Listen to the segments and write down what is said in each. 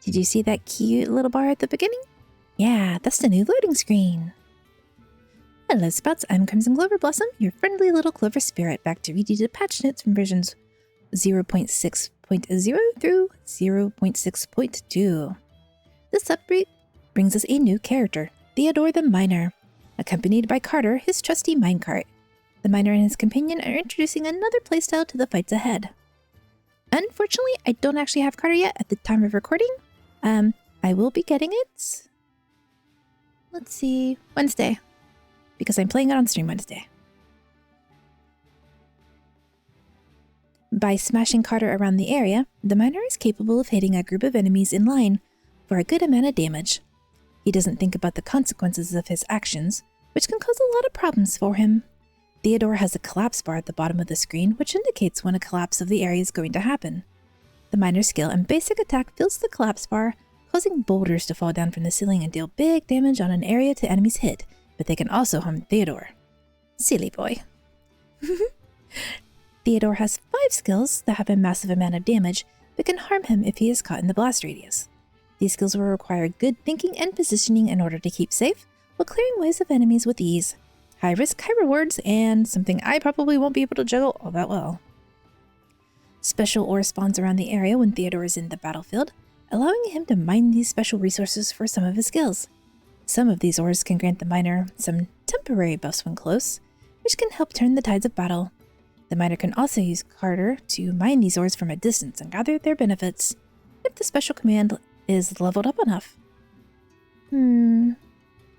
Did you see that cute little bar at the beginning? Yeah, that's the new loading screen. Hello Sprouts, I'm Crimson Clover Blossom, your friendly little clover spirit, back to read you the patch notes from versions 0.6.0 through 0.6.2. This update brings us a new character, Theodore the Miner, accompanied by Carter, his trusty minecart. The miner and his companion are introducing another playstyle to the fights ahead. Unfortunately, I don't actually have Carter yet at the time of recording. I will be getting it, let's see, Wednesday, because I'm playing it on stream Wednesday. By smashing Carter around the area, the miner is capable of hitting a group of enemies in line for a good amount of damage. He doesn't think about the consequences of his actions, which can cause a lot of problems for him. Theodore has a collapse bar at the bottom of the screen, which indicates when a collapse of the area is going to happen. The miner's skill and basic attack fills the collapse bar, causing boulders to fall down from the ceiling and deal big damage on an area to enemies hit, but they can also harm Theodore. Silly boy. Theodore has 5 skills that have a massive amount of damage, but can harm him if he is caught in the blast radius. These skills will require good thinking and positioning in order to keep safe, while clearing ways of enemies with ease. High risk, high rewards, and something I probably won't be able to juggle all that well. Special ore spawns around the area when Theodore is in the battlefield, allowing him to mine these special resources for some of his skills. Some of these ores can grant the miner some temporary buffs when close, which can help turn the tides of battle. The miner can also use Carter to mine these ores from a distance and gather their benefits, if the special command is leveled up enough.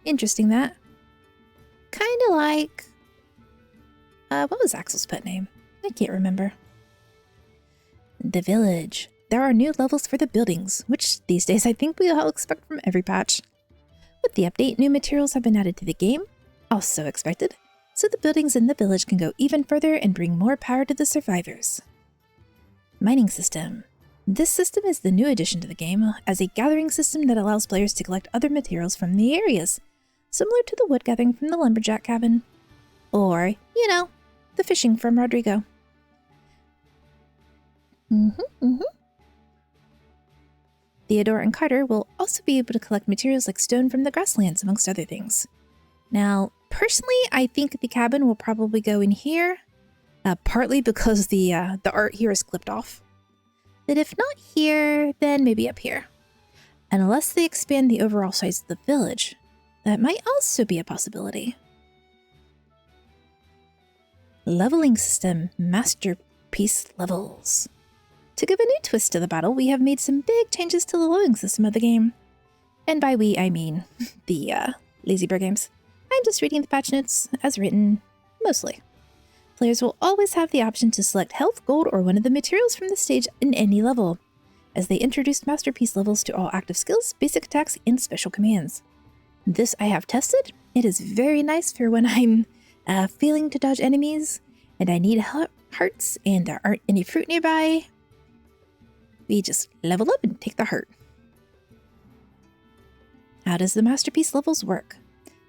Interesting that. Kinda like... what was Axel's pet name? I can't remember. The village. There are new levels for the buildings, which these days I think we all expect from every patch. With the update, new materials have been added to the game, also expected, so the buildings in the village can go even further and bring more power to the survivors. Mining system. This system is the new addition to the game as a gathering system that allows players to collect other materials from the areas, similar to the wood gathering from the lumberjack cabin. Or, you know, the fishing from Rodrigo. Theodore and Carter will also be able to collect materials like stone from the grasslands, amongst other things. Now, personally, I think the cabin will probably go in here, partly because the art here is clipped off. But if not here, then maybe up here. And unless they expand the overall size of the village, that might also be a possibility. Leveling system, masterpiece levels. To give a new twist to the battle, we have made some big changes to the leveling system of the game. And by we, I mean the Lazy Bear games. I'm just reading the patch notes as written, mostly. Players will always have the option to select health, gold, or one of the materials from the stage in any level, as they introduced masterpiece levels to all active skills, basic attacks, and special commands. This I have tested. It is very nice for when I'm failing to dodge enemies, and I need hearts, and there aren't any fruit nearby. We just level up and take the heart. How does the masterpiece levels work?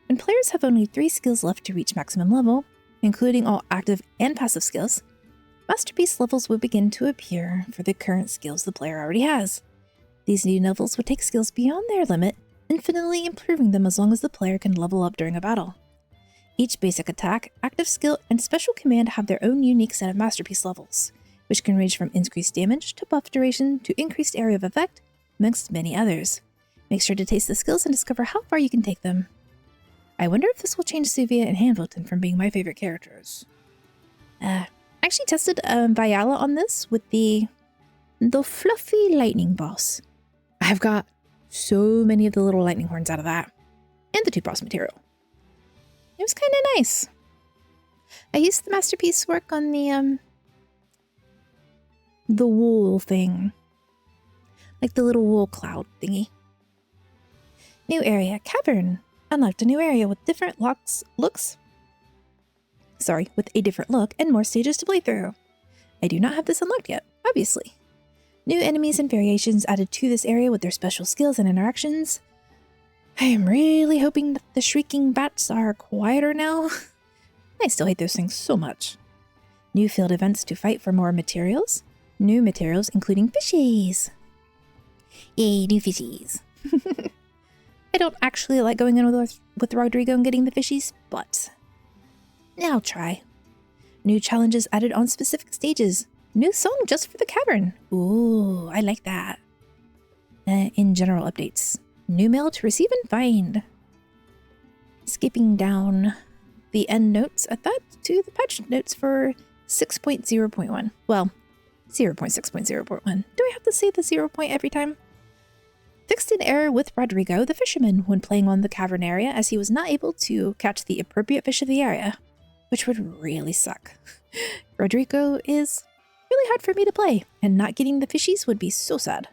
When players have only 3 skills left to reach maximum level, including all active and passive skills, masterpiece levels will begin to appear for the current skills the player already has. These new levels would take skills beyond their limit, infinitely improving them as long as the player can level up during a battle. Each basic attack, active skill, and special command have their own unique set of masterpiece levels, which can range from increased damage to buff duration to increased area of effect, amongst many others. Make sure to taste the skills and discover how far you can take them. I wonder if this will change Sylvia and Hamilton from being my favorite characters. I actually tested Viala on this with the fluffy lightning boss. I've got so many of the little lightning horns out of that, and the 2 boss material. It was kind of nice. I used the masterpiece work on the wool thing. Like the little wool cloud thingy. New area, cavern. Unlocked a new area with different with a different look and more stages to play through. I do not have this unlocked yet, obviously. New enemies and variations added to this area with their special skills and interactions. I am really hoping that the shrieking bats are quieter now. I still hate those things so much. New field events to fight for more materials. New materials including fishies. Yay, new fishies. I don't actually like going in with Rodrigo and getting the fishies, but I'll try. New challenges added on specific stages. New song just for the cavern. Ooh, I like that. In general updates. New mail to receive and find. Skipping down the end notes at that to the patch notes for 6.0.1. Well, 0.6.0.1. Do I have to say the 0 point every time? Fixed an error with Rodrigo, the fisherman, when playing on the cavern area, as he was not able to catch the appropriate fish of the area, which would really suck. Rodrigo is really hard for me to play, and not getting the fishies would be so sad.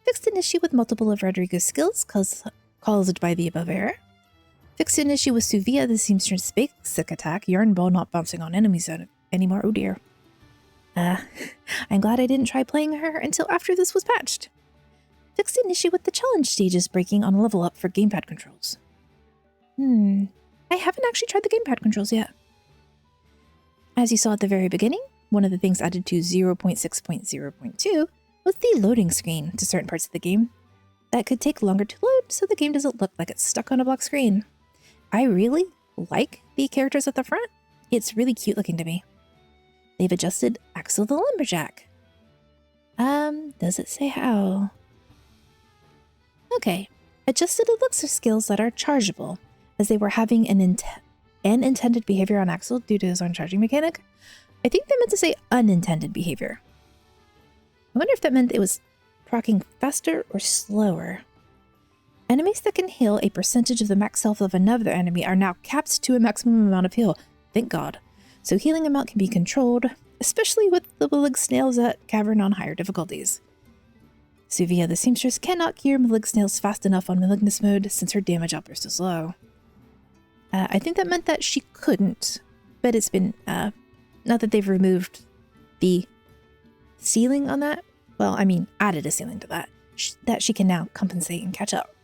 Fixed an issue with multiple of Rodrigo's skills caused by the above error. Fixed an issue with Suvia, the seamstress basic attack, yarn ball not bouncing on enemies anymore. Oh dear. I'm glad I didn't try playing her until after this was patched. Fixed an issue with the challenge stages breaking on level up for gamepad controls. I haven't actually tried the gamepad controls yet. As you saw at the very beginning, one of the things added to 0.6.0.2 was the loading screen to certain parts of the game that could take longer to load so the game doesn't look like it's stuck on a black screen. I really like the characters at the front. It's really cute looking to me. They've adjusted Axel the Lumberjack. Does it say how? Okay, adjusted elixir skills that are chargeable, as they were having an intended behavior on Axel due to his own charging mechanic. I think they meant to say unintended behavior. I wonder if that meant it was proccing faster or slower. Enemies that can heal a percentage of the max health of another enemy are now capped to a maximum amount of heal. Thank God. So healing amount can be controlled, especially with the Malig snails at Cavern on higher difficulties. Suvia the seamstress cannot cure Malig snails fast enough on Malignus mode since her damage outburst is low. I think that meant that she couldn't, but it's been, not that they've removed the ceiling on that. Well, I mean, added a ceiling to that, that she can now compensate and catch up.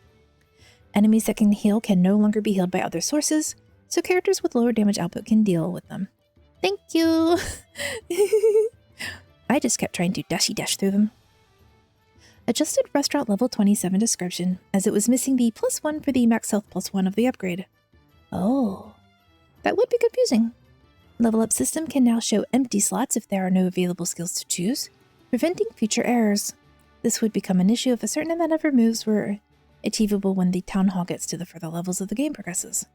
Enemies that can heal can no longer be healed by other sources, so characters with lower damage output can deal with them. Thank you! I just kept trying to dash through them. Adjusted restaurant level 27 description, as it was missing the +1 for the max health +1 of the upgrade. Oh, that would be confusing. Level up system can now show empty slots if there are no available skills to choose, preventing future errors. This would become an issue if a certain amount of removes were achievable when the town hall gets to the further levels of the game progresses.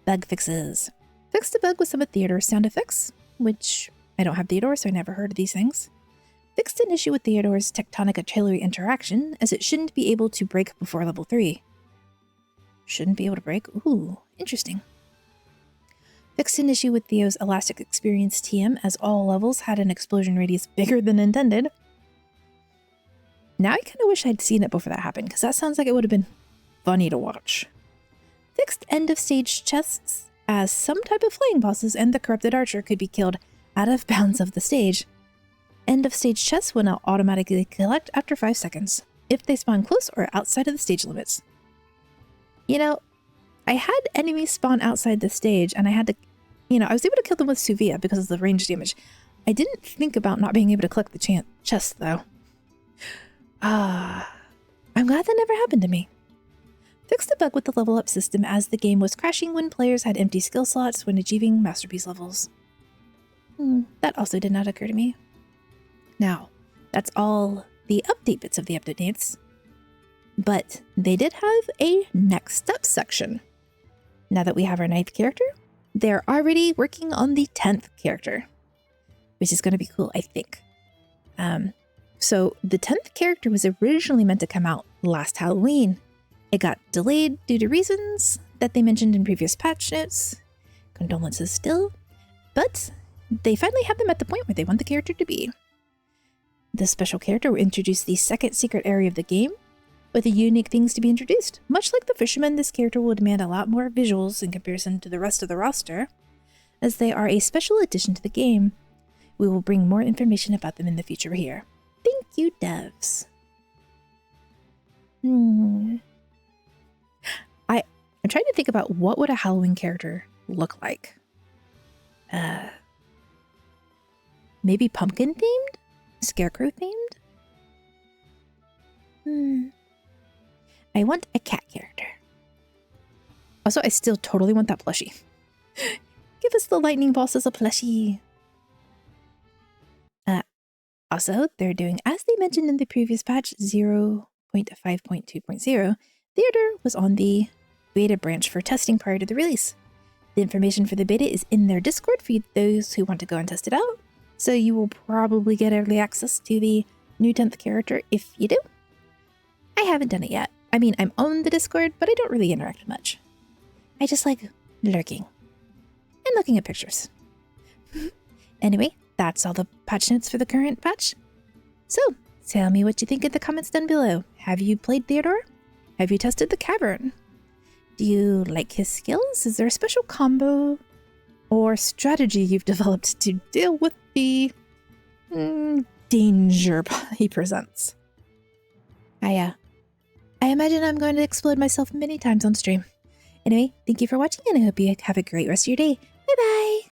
Bug fixes. Fixed a bug with some of Theodore's sound effects, which I don't have Theodore, so I never heard of these things. Fixed an issue with Theodore's tectonic artillery interaction, as it shouldn't be able to break before level 3. Shouldn't be able to break? Ooh, interesting. Fixed an issue with Theo's elastic experience TM, as all levels had an explosion radius bigger than intended. Now I kind of wish I'd seen it before that happened, because that sounds like it would have been funny to watch. Fixed end-of-stage chests, as some type of flying bosses and the corrupted archer could be killed out of bounds of the stage. End-of-stage chests will now automatically collect after 5 seconds, if they spawn close or outside of the stage limits. You know, I had enemies spawn outside the stage, and I had to, I was able to kill them with Suvia because of the range damage. I didn't think about not being able to collect the chest, though. I'm glad that never happened to me. Fixed a bug with the level up system as the game was crashing when players had empty skill slots when achieving masterpiece levels. That also did not occur to me. Now, that's all the update bits of the updates, but they did have a next step section. Now that we have our 9th character, they're already working on the 10th character, which is going to be cool, I think. So the 10th character was originally meant to come out last Halloween. It got delayed due to reasons that they mentioned in previous patch notes. Condolences still, but they finally have them at the point where they want the character to be. This special character will introduce the second secret area of the game, with unique things to be introduced. Much like the fisherman, this character will demand a lot more visuals in comparison to the rest of the roster, as they are a special addition to the game. We will bring more information about them in the future here. Thank you, devs. I'm trying to think about what would a Halloween character look like. Maybe pumpkin themed? Scarecrow themed? I want a cat character. Also, I still totally want that plushie. Give us the lightning boss as a plushie. Also, they're doing, as they mentioned in the previous patch 0.5.2.0, Theater was on the beta branch for testing prior to the release. The information for the beta is in their Discord for those who want to go and test it out, so you will probably get early access to the new 10th character if you do. I haven't done it yet. I mean, I'm on the Discord, but I don't really interact much. I just like lurking and looking at pictures. Anyway, that's all the patch notes for the current patch. So, tell me what you think in the comments down below. Have you played Theodore? Have you tested the cavern? Do you like his skills? Is there a special combo or strategy you've developed to deal with the danger he presents? I imagine I'm going to explode myself many times on stream. Anyway, thank you for watching and I hope you have a great rest of your day. Bye bye!